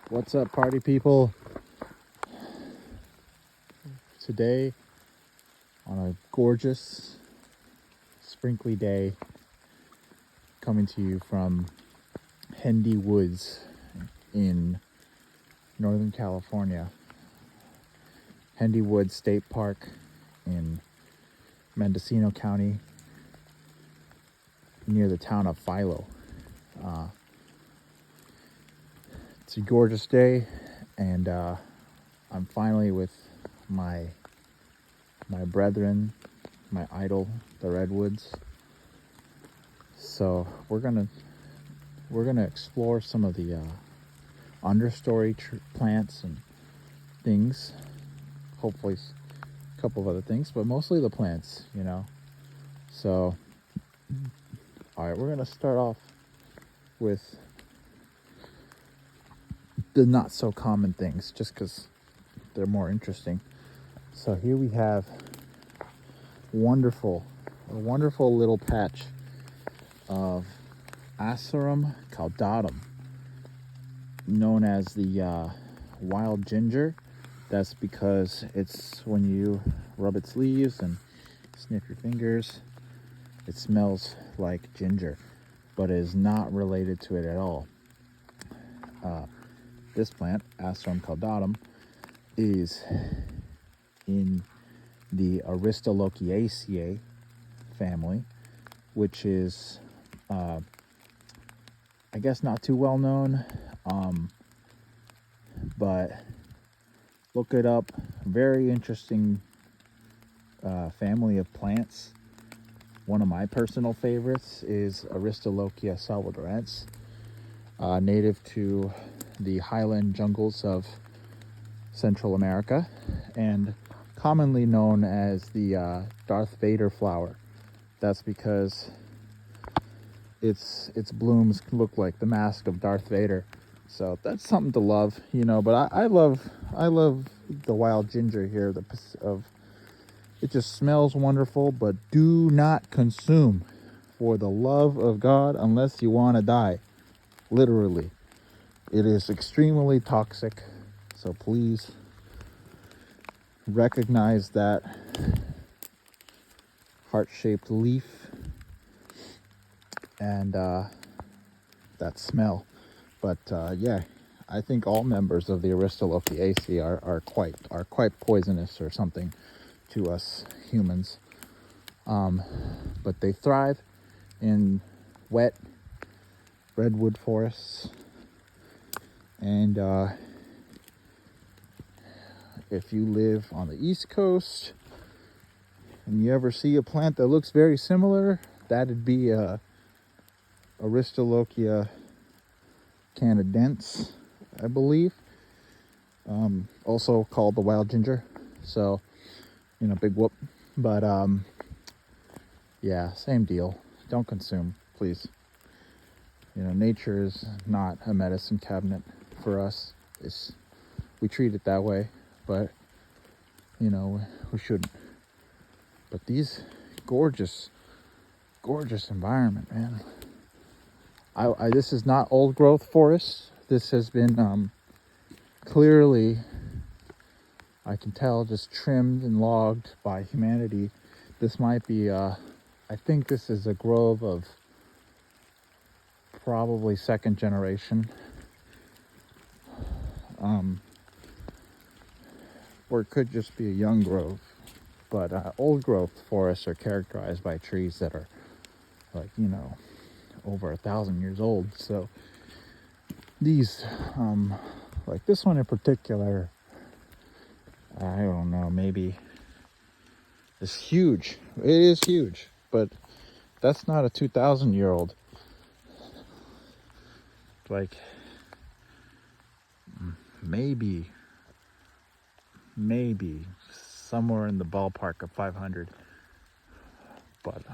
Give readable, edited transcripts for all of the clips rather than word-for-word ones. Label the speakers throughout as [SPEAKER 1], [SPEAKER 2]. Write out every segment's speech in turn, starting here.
[SPEAKER 1] What's up, party people? Today, on a gorgeous, sprinkly day, coming to you from Hendy Woods in Northern California. Hendy Woods State Park in Mendocino County, near the town of Philo. It's a gorgeous day, and I'm finally with my brethren, my idol, the Redwoods. So we're gonna explore some of the understory plants and things. Hopefully a couple of other things, but mostly the plants, you know. So, all right, we're gonna start off with the not so common things, just because they're more interesting. So here we have a wonderful little patch of Asarum caudatum, known as the wild ginger. That's because it's, when you rub its leaves and sniff your fingers, it smells like ginger, but it is not related to it at all. This plant, Asarum caudatum, is in the Aristolochiaceae family, which is, I guess, not too well known, but look it up. Very interesting family of plants. One of my personal favorites is Aristolochia salvadorense, native to the highland jungles of Central America, and commonly known as the Darth Vader flower. That's because its blooms look like the mask of Darth Vader. So that's something to love, you know. But I love the wild ginger here. It just smells wonderful, but do not consume, for the love of God, unless you want to die. Literally, it is extremely toxic. So please recognize that heart-shaped leaf and that smell. But yeah, I think all members of the Aristolochiaceae are quite poisonous or something to us humans. But they thrive in wet redwood forests, and if you live on the East Coast and you ever see a plant that looks very similar, that'd be Aristolochia canadense, I believe, also called the wild ginger. So, you know, big whoop. But yeah, same deal. Don't consume, please. You know, nature is not a medicine cabinet for us. We treat it that way, but you know, we shouldn't. But these gorgeous environment, man. This is not old growth forest. This has been clearly, I can tell, just trimmed and logged by humanity. This might be I think this is a grove of probably second generation, or it could just be a young grove. But old growth forests are characterized by trees that are, like, you know, over 1,000 years old. So these, like this one in particular, I don't know, maybe it's huge. It is huge, but that's not a 2,000-year-old. Like, maybe somewhere in the ballpark of 500, but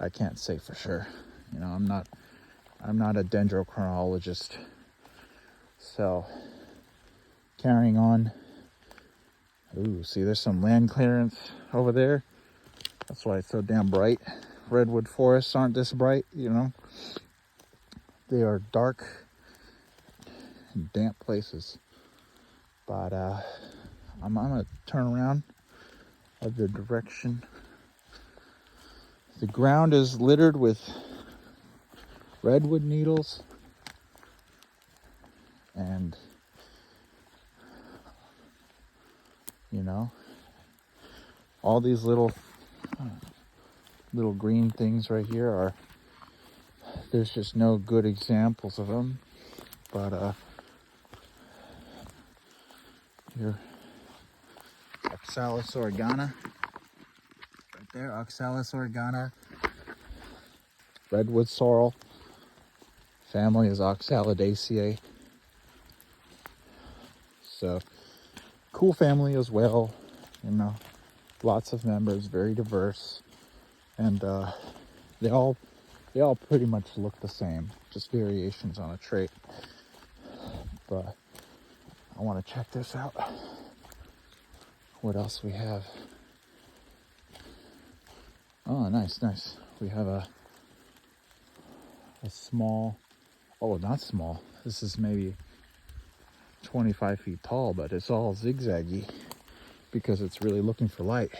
[SPEAKER 1] I can't say for sure. You know, I'm not a dendrochronologist. So, carrying on. Ooh, see, there's some land clearance over there. That's why it's so damn bright. Redwood forests aren't this bright, you know. They are dark in damp places. But I'm gonna turn around of the direction. The ground is littered with redwood needles and, you know, all these little green things right here are, there's just no good examples of them. But here, Oxalis oregana, right there, Oxalis oregana. Redwood sorrel, family is Oxalidaceae. So, cool family as well, you know, lots of members, very diverse, and they all pretty much look the same, just variations on a trait. But I want to check this out. What else we have? Oh, nice. We have a small, oh, not small. This is maybe 25 feet tall, but it's all zigzaggy because it's really looking for light.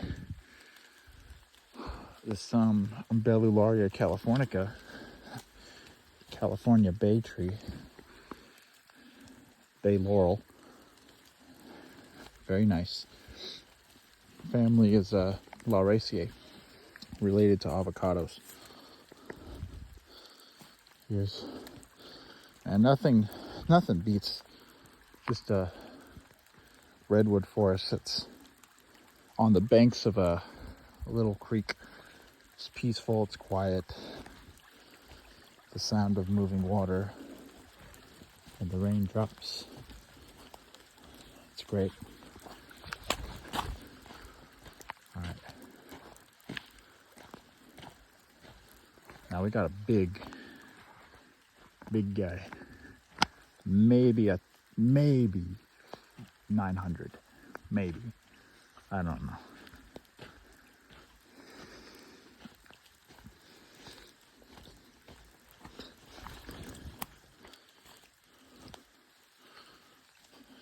[SPEAKER 1] This Umbellularia californica, California bay tree, bay laurel. Very nice. Family is Lauraceae, related to avocados. Here's, and nothing beats just a redwood forest that's on the banks of a little creek. It's peaceful, it's quiet. The sound of moving water and the raindrops. It's great. All right. Now we got a big guy. Maybe 900. Maybe. I don't know.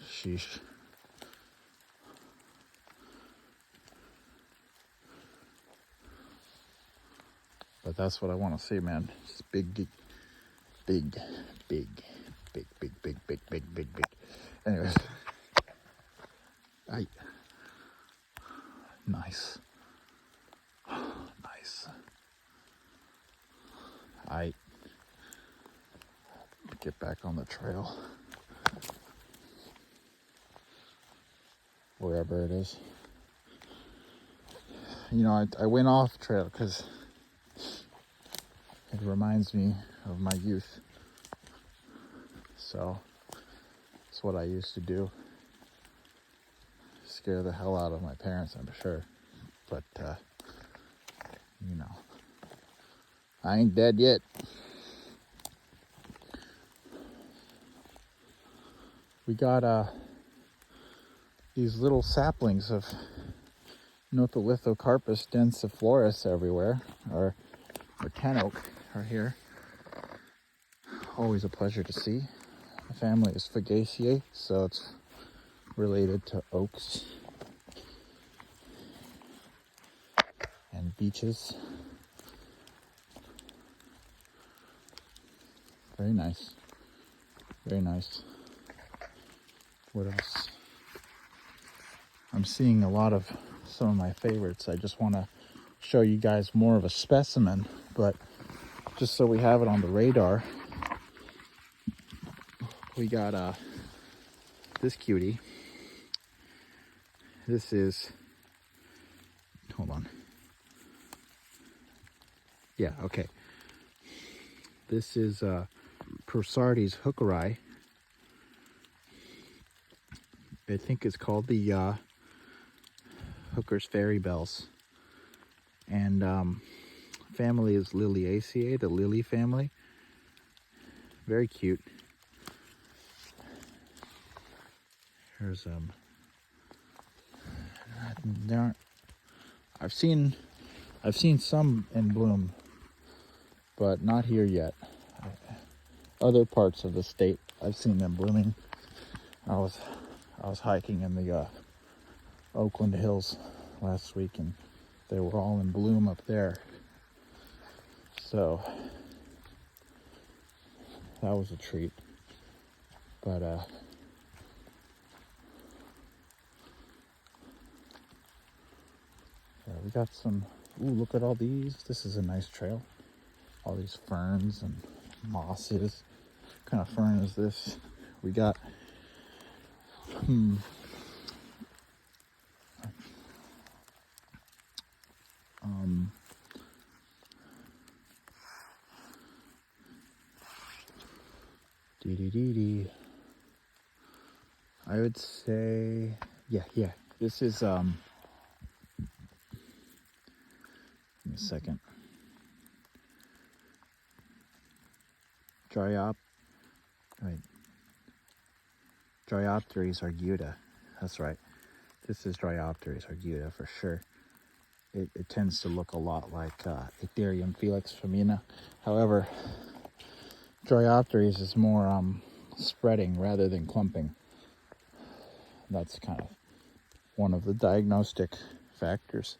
[SPEAKER 1] Sheesh. But that's what I want to see, man. Just big. Anyways. Nice. Get back on the trail. Wherever it is. You know, I went off trail because it reminds me of my youth. So, it's what I used to do. Scare the hell out of my parents, I'm sure. But, you know, I ain't dead yet. We got these little saplings of Notholithocarpus densiflorus everywhere, or tan oak are here. Always a pleasure to see. The family is Fagaceae, so it's related to oaks and beeches. Very nice. What else? I'm seeing a lot of some of my favorites. I just want to show you guys more of a specimen, but just so we have it on the radar, we got this cutie. This is, hold on. Yeah, okay. This is Prosartes hookeri. I think it's called the Hooker's Fairy Bells. And family is Liliaceae, the lily family. Very cute. Here's there aren't, I've seen some in bloom, but not here yet. Other parts of the state I've seen them blooming. I was hiking in the Oakland Hills last week, and they were all in bloom up there. So that was a treat. But yeah, we got some. Ooh, look at all these. This is a nice trail. All these ferns and mosses. What kind of fern is this? We got I would say, yeah. This is give me a second. Dryopteris arguta. That's right. This is Dryopteris arguta for sure. It tends to look a lot like Itherium felix femina. However, Dryopteris is more spreading rather than clumping. That's kind of one of the diagnostic factors.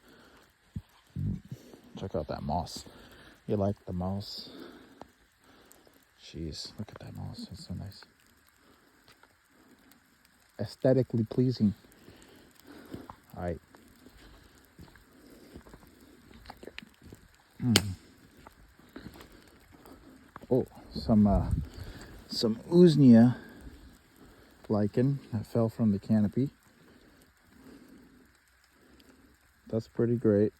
[SPEAKER 1] Check out that moss. You like the moss? Jeez, look at that moss. It's so nice. Aesthetically pleasing. All right. Oh, some Usnea lichen that fell from the canopy. That's pretty great.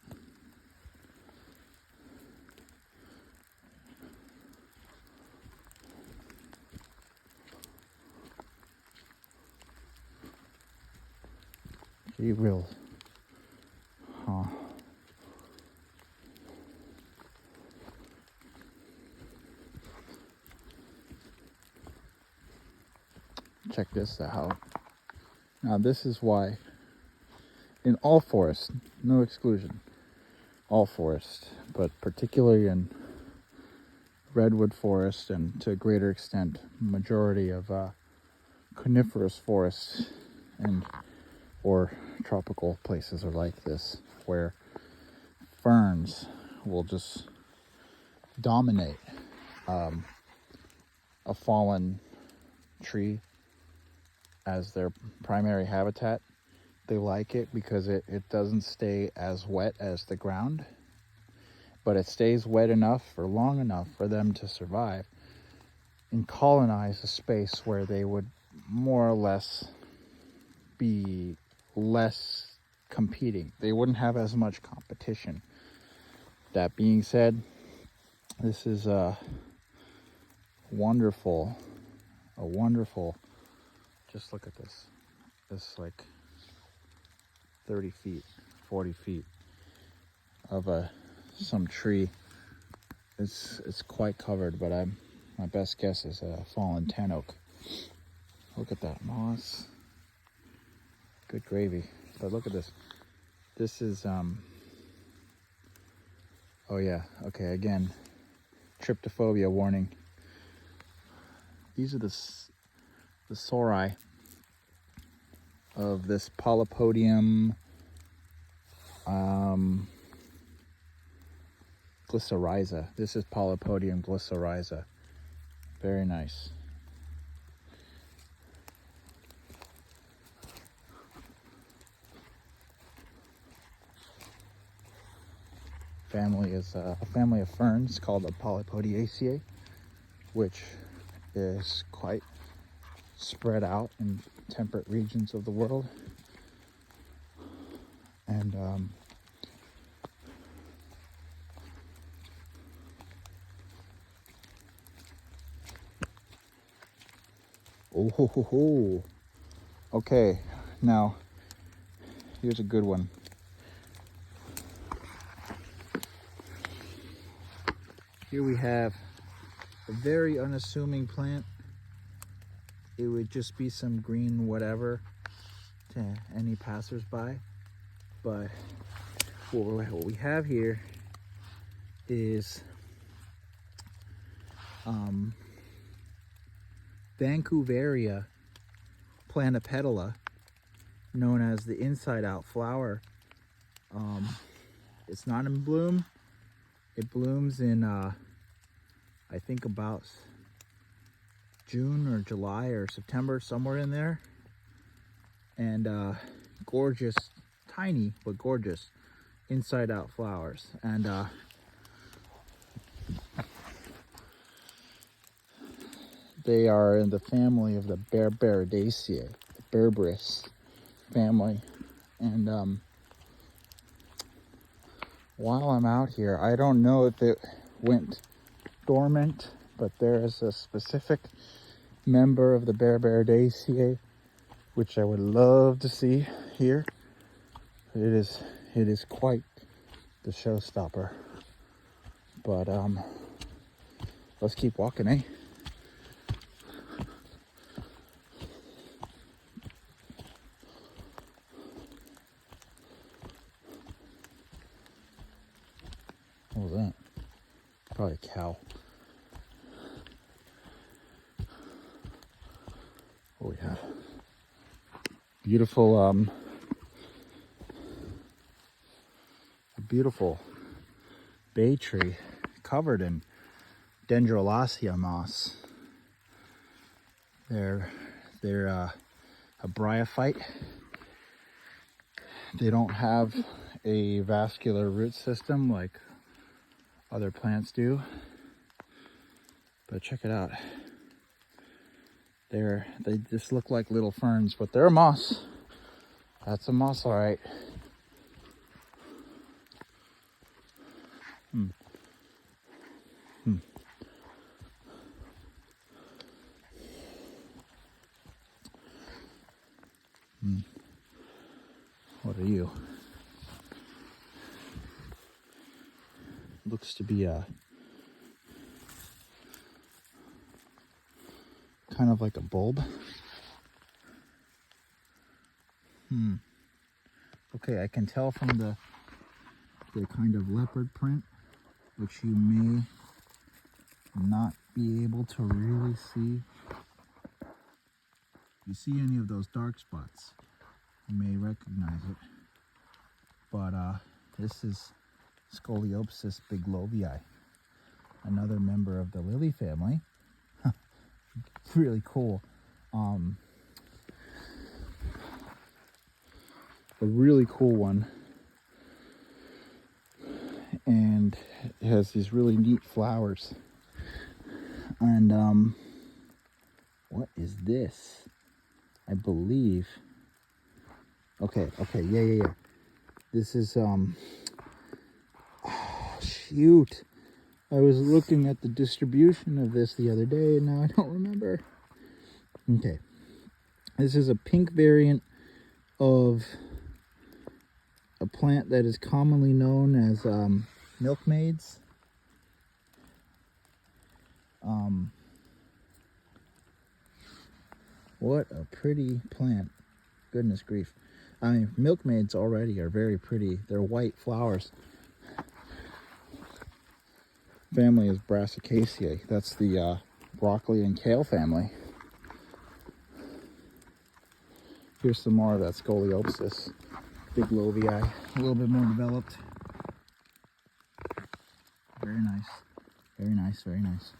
[SPEAKER 1] Gee whiz. Huh. Check this out. Now this is why in all forests, no exclusion, all forests, but particularly in redwood forest and to a greater extent majority of coniferous forests and or tropical places are like this, where ferns will just dominate a fallen tree as their primary habitat. They like it because it doesn't stay as wet as the ground, but it stays wet enough for long enough for them to survive and colonize a space where they would more or less be less competing. They wouldn't have as much competition. That being said, this is a wonderful, just look at this. This like 30 feet, 40 feet of some tree. It's quite covered, but my best guess is a fallen tan oak. Look at that moss. Good gravy. But look at this. This is oh yeah, okay, again, tryptophobia warning. These are the sori of this Polypodium glycyrrhiza. This is Polypodium glycyrrhiza. Very nice. Family is a family of ferns called the Polypodiaceae, which is quite spread out in temperate regions of the world. And okay, now here's a good one. Here we have a very unassuming plant. It would just be some green whatever to any passersby. But what we have here is Vancouveria planipetala, known as the inside out flower. It's not in bloom. It blooms in I think about June or July or September, somewhere in there. And gorgeous, tiny but gorgeous inside out flowers. And they are in the family of the Berberidaceae, the Berberis family. And while I'm out here, I don't know if it went dormant, but there is a specific member of the Berberidaceae which I would love to see here. It is quite the showstopper. But let's keep walking, eh? What was that? Probably a cow. What we have? Beautiful, a beautiful bay tree covered in Dendrolaceae moss. They're a bryophyte. They don't have a vascular root system like other plants do, but check it out. They just look like little ferns, but they're a moss. That's a moss, all right. What are you? Looks to be a kind of like a bulb. Okay, I can tell from the kind of leopard print, which you may not be able to really see. If you see any of those dark spots, you may recognize it. But this is Scoliopsis biglovii, another member of the lily family. Really cool. A really cool one, and it has these really neat flowers. And what is this? I believe. Okay, yeah. This is oh, shoot. I was looking at the distribution of this the other day, and now I don't remember. Okay, this is a pink variant of a plant that is commonly known as milkmaids. What a pretty plant. Goodness grief. I mean, milkmaids already are very pretty. They're white flowers. Family is Brassicaceae. That's the broccoli and kale family. Here's some more of that Scoliopsis biglovii, a little bit more developed. Very nice. Very nice, very nice.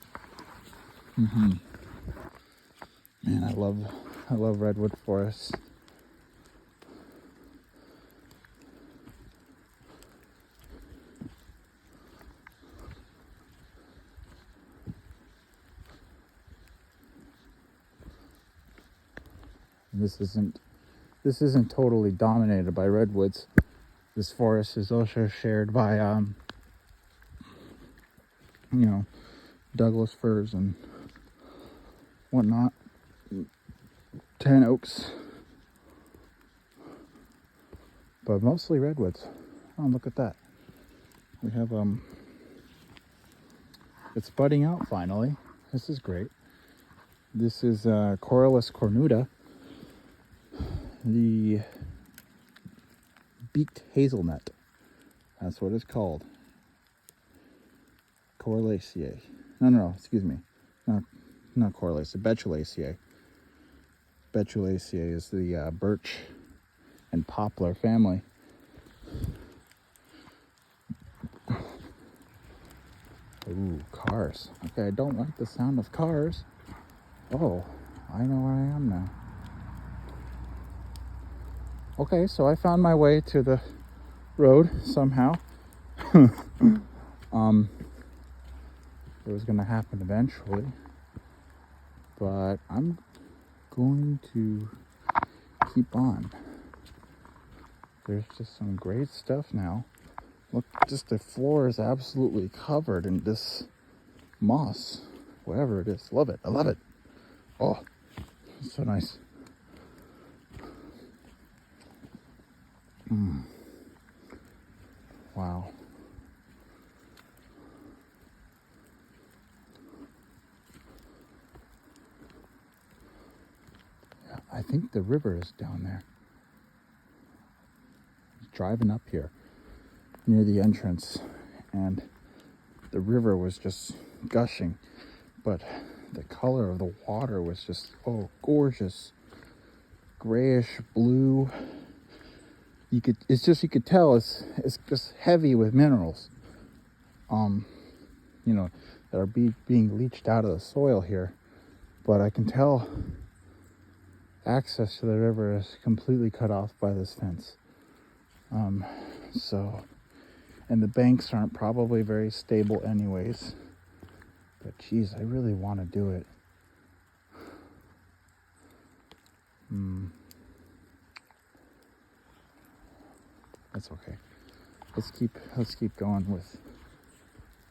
[SPEAKER 1] Man, I love redwood forests. This isn't totally dominated by redwoods. This forest is also shared by Douglas firs and whatnot, tan oaks, but mostly redwoods. Oh, look at that. We have it's budding out finally. This is great. This is Corylus cornuta, the beaked hazelnut. That's what it's called. Corylacea. No, excuse me. Not not Coralaceae, Betulaceae. Betulaceae is the birch and poplar family. Ooh, cars. Okay, I don't like the sound of cars. Oh, I know where I am now. Okay, so I found my way to the road somehow. It was gonna happen eventually, but I'm going to keep on. There's just some great stuff now. Look, just the floor is absolutely covered in this moss, whatever it is. Love it. I love it. Oh, it's so nice. Wow. Yeah, I think the river is down there. Driving up here near the entrance, and the river was just gushing, but the color of the water was just, oh, gorgeous. Grayish blue. You could tell it's just heavy with minerals, that are being leached out of the soil here. But I can tell access to the river is completely cut off by this fence. And the banks aren't probably very stable anyways. But geez, I really want to do it. That's okay. Let's keep going with.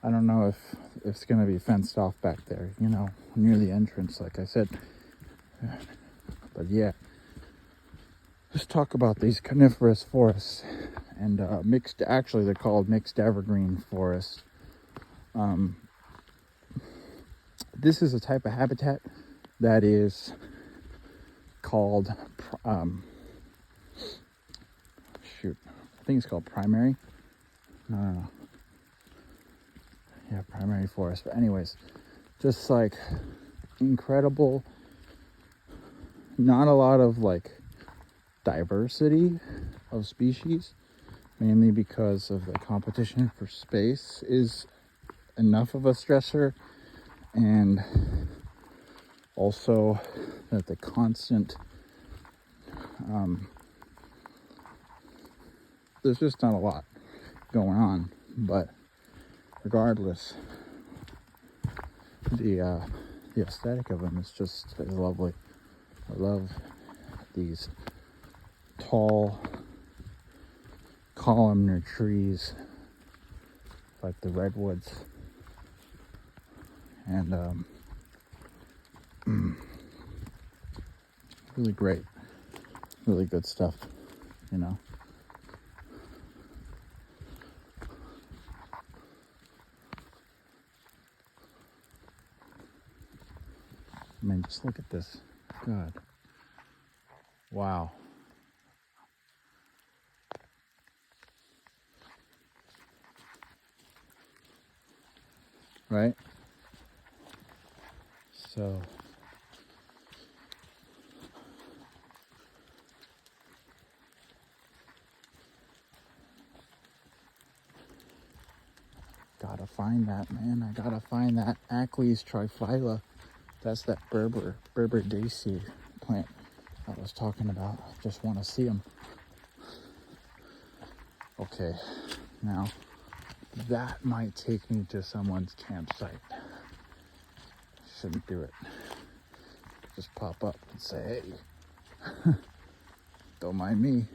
[SPEAKER 1] I don't know if it's gonna be fenced off back there, near the entrance, like I said. But yeah, let's talk about these coniferous forests and mixed. Actually, they're called mixed evergreen forest. This is a type of habitat that is called I think it's called primary. No. Yeah, primary forest. But anyways, just like incredible. Not a lot of like diversity of species, mainly because of the competition for space is enough of a stressor, and also that the constant there's just not a lot going on. But regardless, the aesthetic of them is lovely. I love these tall columnar trees like the redwoods, and really great, really good stuff, I mean, just look at this. God. Wow. Right? So gotta find that, man. I gotta find that Acles triphylla. That's that Berberdaceae plant I was talking about. I just want to see them. Okay, now that might take me to someone's campsite. Shouldn't do it. Just pop up and say, hey, don't mind me.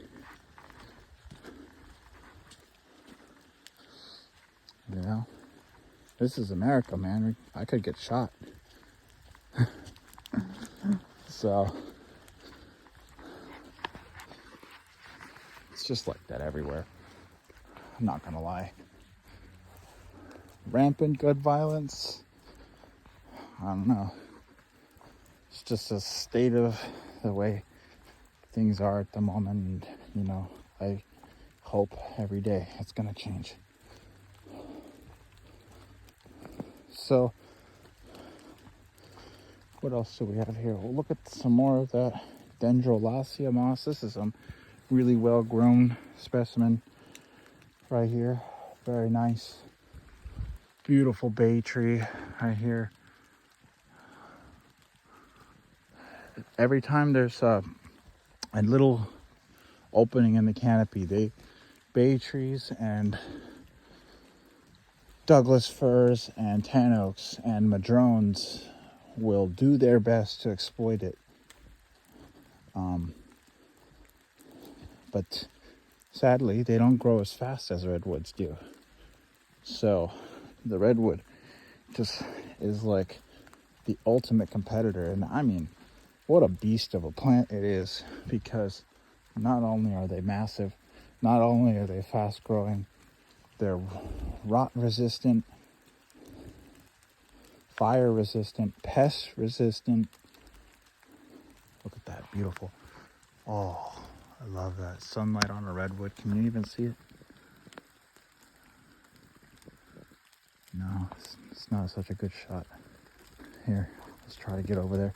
[SPEAKER 1] This is America, man. I could get shot. So it's just like that everywhere. I'm not gonna lie. Rampant gun violence. I don't know. It's just a state of the way things are at the moment. And, I hope every day it's gonna change. So What else do we have here? We'll look at some more of that Dendrolacia moss. This is a really well grown specimen right here. Very nice. Beautiful bay tree right here. Every time there's a little opening in the canopy, bay trees and Douglas firs and tan oaks and madrones will do their best to exploit it. But sadly, they don't grow as fast as redwoods do. So the redwood just is like the ultimate competitor. And I mean, what a beast of a plant it is, because not only are they massive, not only are they fast growing, they're rot resistant, fire resistant, pest resistant. Look at that, beautiful. Oh, I love that sunlight on a redwood. Can you even see it? No, it's not such a good shot. Here, let's try to get over there.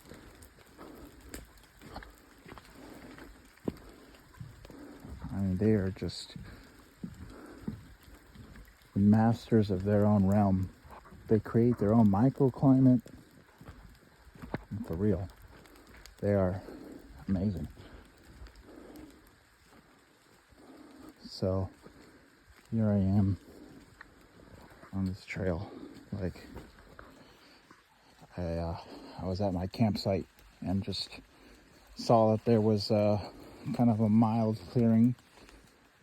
[SPEAKER 1] I mean, they are just masters of their own realm. They create their own microclimate. For real, they are amazing. So here I am on this trail. Like, I was at my campsite and just saw that there was kind of a mild clearing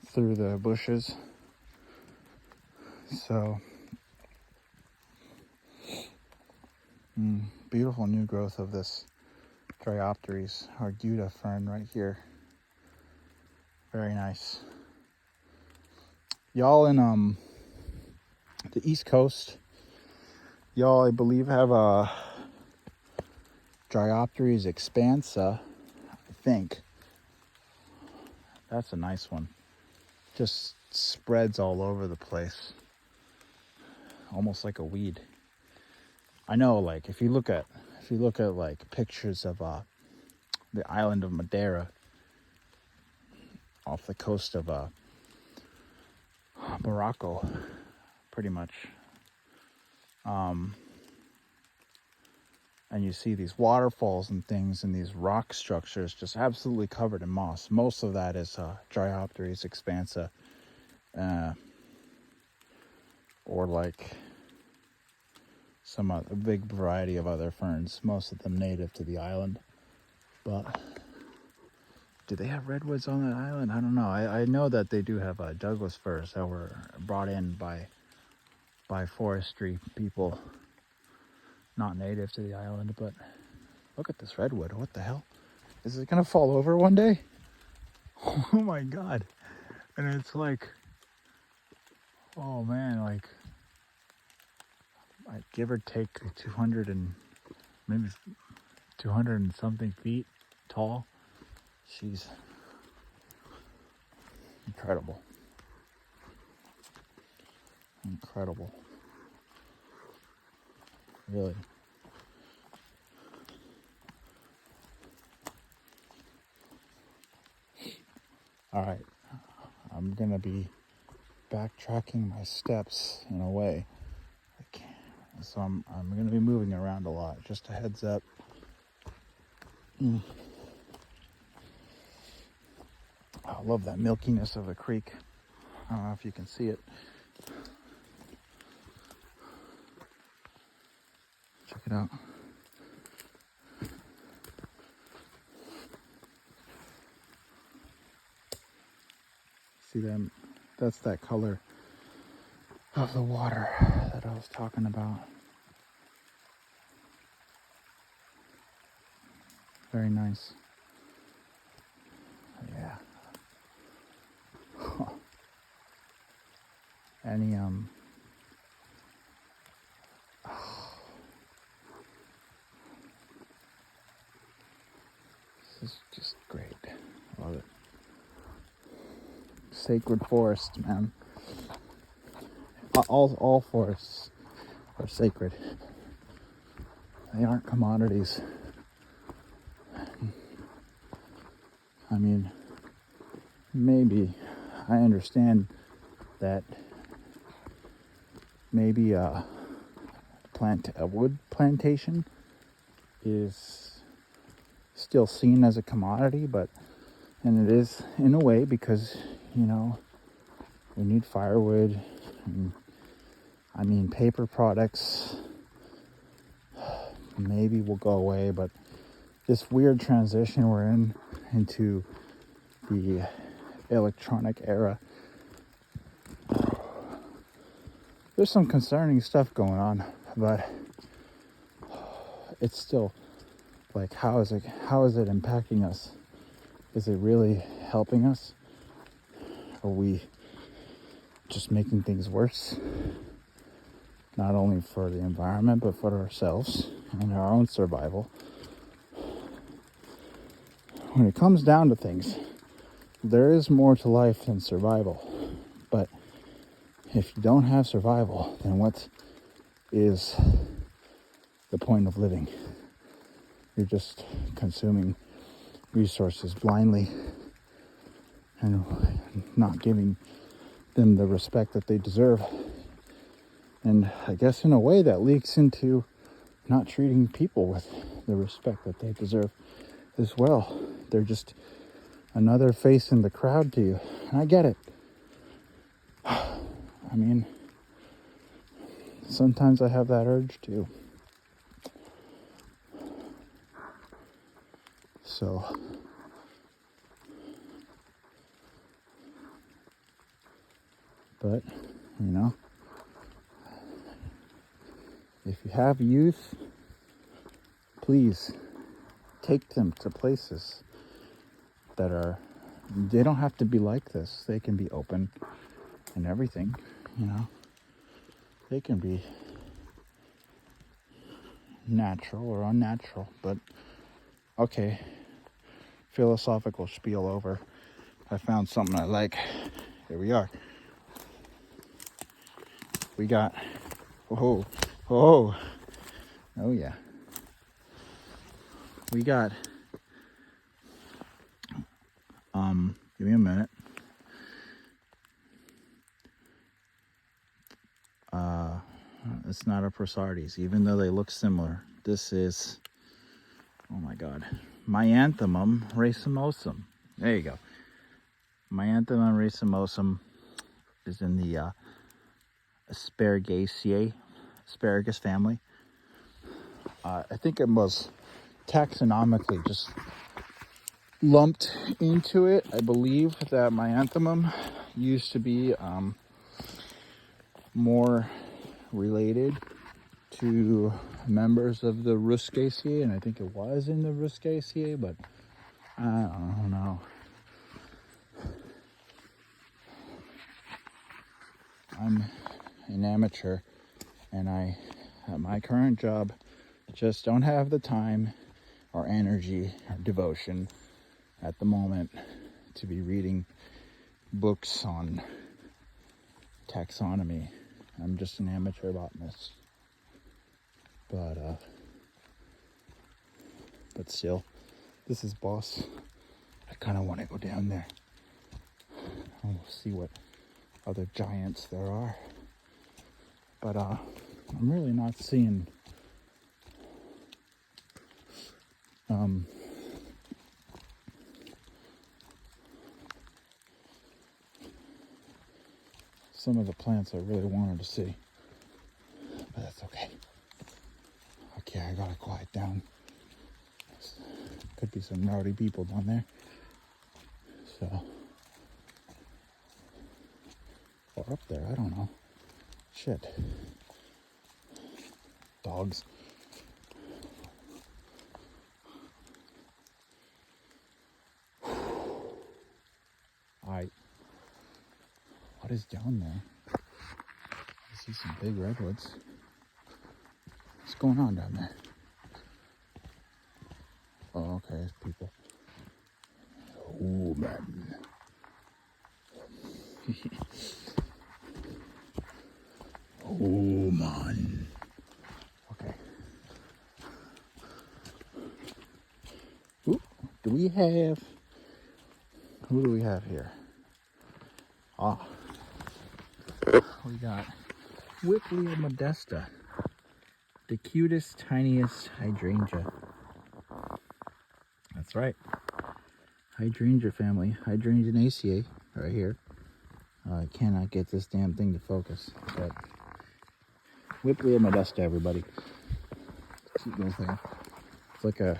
[SPEAKER 1] through the bushes. So beautiful new growth of this Dryopteris arguta fern right here. Very nice. Y'all in the East Coast, y'all, I believe, have a Dryopteris expansa, I think. That's a nice one. Just spreads all over the place. Almost like a weed. I know, like, if you look at like pictures of the island of Madeira off the coast of Morocco, pretty much, and you see these waterfalls and things and these rock structures just absolutely covered in moss. Most of that is Dryopteris expansa, or like a big variety of other ferns, most of them native to the island. But do they have redwoods on that island? I don't know. I know that they do have Douglas firs that were brought in by forestry people, not native to the island. But look at this redwood. What the hell? Is it gonna fall over one day? Oh my god. And it's like, oh man, like give or take 200 and maybe 200 and something feet tall. She's incredible. Incredible. Really. All right. I'm going to be backtracking my steps in a way. So I'm going to be moving around a lot. Just a heads up. I love that milkiness of the creek. I don't know if you can see it. Check it out. See them? That's that color of the water that I was talking about. Very nice. Yeah. Any this is just great. Love it. Sacred forest, man. All forests are sacred. They aren't commodities. I mean, maybe I understand that maybe a wood plantation is still seen as a commodity, and it is in a way, because we need firewood, and I mean, paper products maybe will go away, but this weird transition we're into the electronic era, there's some concerning stuff going on, but it's still like, how is it impacting us? Is it really helping us? Are we just making things worse? Not only for the environment, but for ourselves and our own survival. When it comes down to things, there is more to life than survival. But if you don't have survival, then what is the point of living? You're just consuming resources blindly and not giving them the respect that they deserve. And I guess in a way that leaks into not treating people with the respect that they deserve as well. They're just another face in the crowd to you. And I get it. I mean, sometimes I have that urge too. So, but, if you have youth, please take them to places that they don't have to be like this. They can be open and everything, They can be natural or unnatural, but okay. Philosophical spiel over. I found something I like. Here we are. We got, oh yeah. We got, give me a minute. It's not a Prosartes, even though they look similar. This is, oh my God, Myanthemum racemosum. There you go. Myanthemum racemosum is in the Asparagaceae, asparagus family. I think it was taxonomically just lumped into it. I believe that Myanthemum used to be more related to members of the Ruskaceae, and I think it was in the Ruskaceae, but I don't know. I'm an amateur, and at my current job, just don't have the time or energy or devotion at the moment to be reading books on taxonomy. I'm just an amateur botanist. But still, this is Boss. I kind of want to go down there. I'll see what other giants there are. But I'm really not seeing some of the plants I really wanted to see. But that's okay. Okay, I gotta quiet down. Could be some rowdy people down there. So, or up there, I don't know. Shit. Dogs. What is down there? I see some big redwoods. What's going on down there? Oh, okay, it's people. Oh, man. Oh, man. Okay. Ooh, do we have Who do we have here? Ah, we got Whiplia modesta, the cutest, tiniest hydrangea. That's right, hydrangea family, Hydrangeaceae, right here. I cannot get this damn thing to focus, but Whiplia modesta, everybody. Cute little thing. It's like a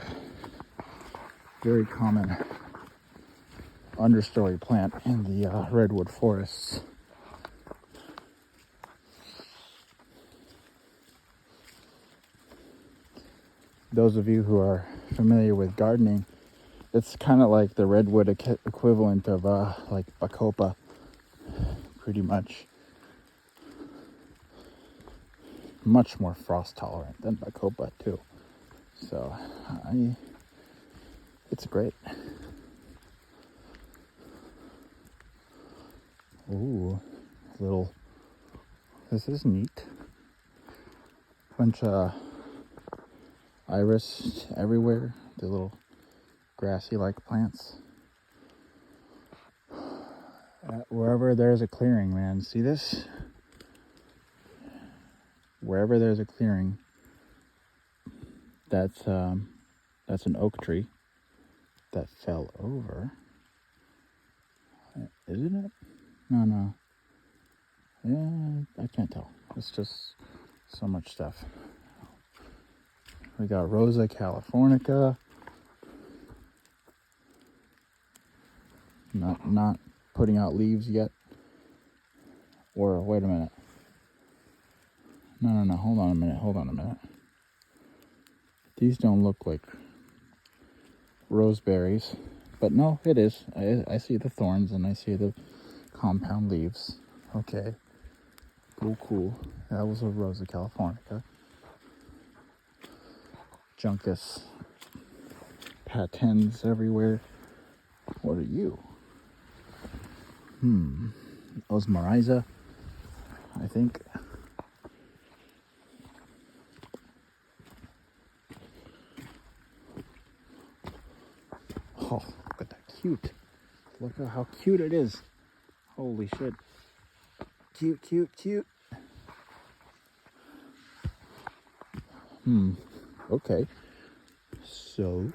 [SPEAKER 1] very common understory plant in the redwood forests. Those of you who are familiar with gardening, it's kind of like the redwood equivalent of like bacopa, pretty much. Much more frost tolerant than bacopa too. So it's great. Ooh, this is neat. Bunch of iris everywhere, the little grassy-like plants. Wherever there's a clearing, man, see this? Wherever there's a clearing, that's an oak tree that fell over. Isn't it? No. Yeah, I can't tell. It's just so much stuff. We got Rosa californica. Not putting out leaves yet. Or wait a minute. No. Hold on a minute. These don't look like roseberries, but no, it is. I see the thorns and I see the compound leaves. Okay. Cool. That was a Rosa californica. Juncus patens everywhere. What are you? Osmariza, I think. Oh, look at that cute. Look at how cute it is. Holy shit. Cute. Okay. So,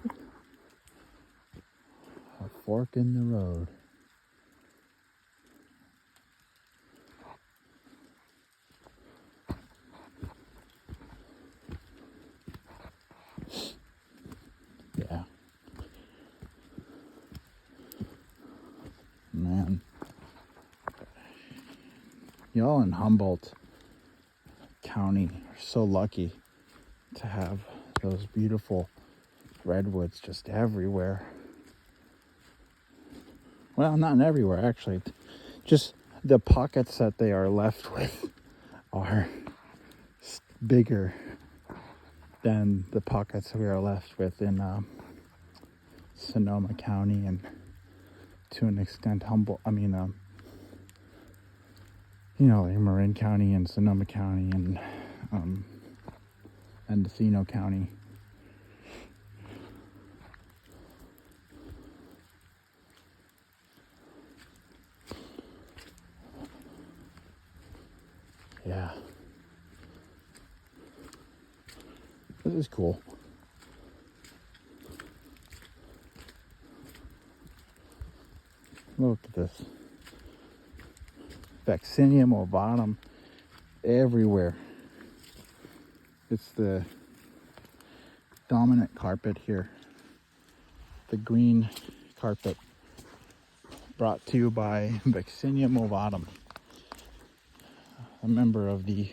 [SPEAKER 1] a fork in the road. Yeah. Man. Y'all in Humboldt County are so lucky to have those beautiful redwoods just everywhere. Well, not everywhere, actually. Just the pockets that they are left with are bigger than the pockets we are left with in Sonoma County and to an extent like Marin County and Sonoma County and Mendocino County. Yeah. This is cool. Look at this. Vaccinium ovatum everywhere. It's the dominant carpet here. The green carpet brought to you by Vaccinium ovatum, a member of the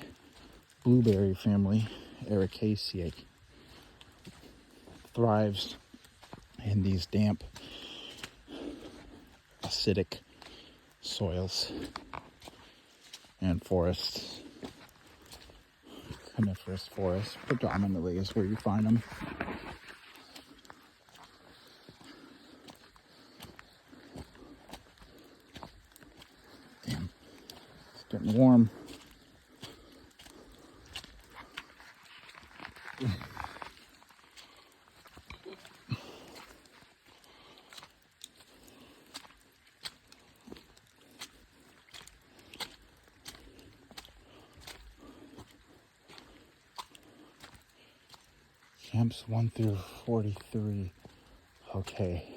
[SPEAKER 1] blueberry family, Ericaceae. Thrives in these damp, acidic soils and forests. Coniferous forests predominantly is where you find them. Damn, it's getting warm. Camps 1 through 43. Okay.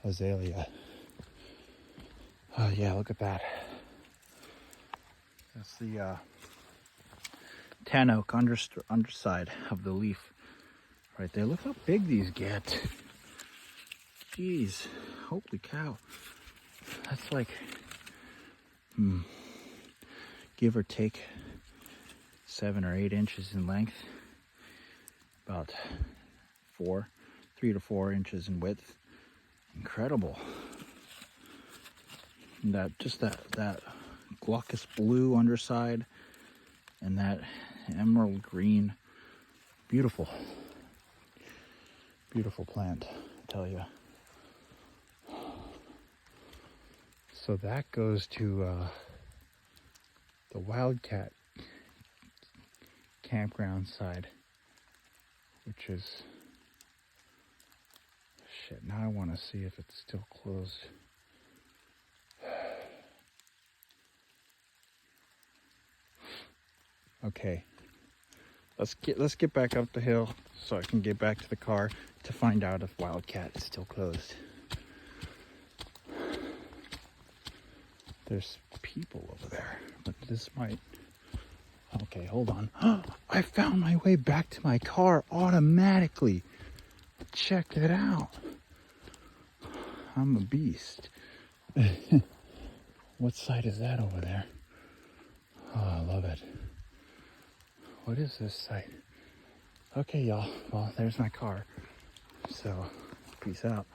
[SPEAKER 1] Azalea. Oh yeah, look at that. That's the tan oak underside of the leaf right there. Look how big these get. Jeez, holy cow. That's like, give or take 7 or 8 inches in length. About 3 to 4 inches in width. Incredible. And that glaucous blue underside and that emerald green. Beautiful. Beautiful plant, I tell you. So that goes to the Wildcat campground side, which is, shit, now I want to see if it's still closed. Okay, let's get back up the hill so I can get back to the car to find out if Wildcat is still closed. There's people over there, but this might... Okay, hold on. I found my way back to my car automatically. Check that out. I'm a beast. What site is that over there? Oh, I love it. What is this site? Okay, y'all. Well, there's my car. So, peace out.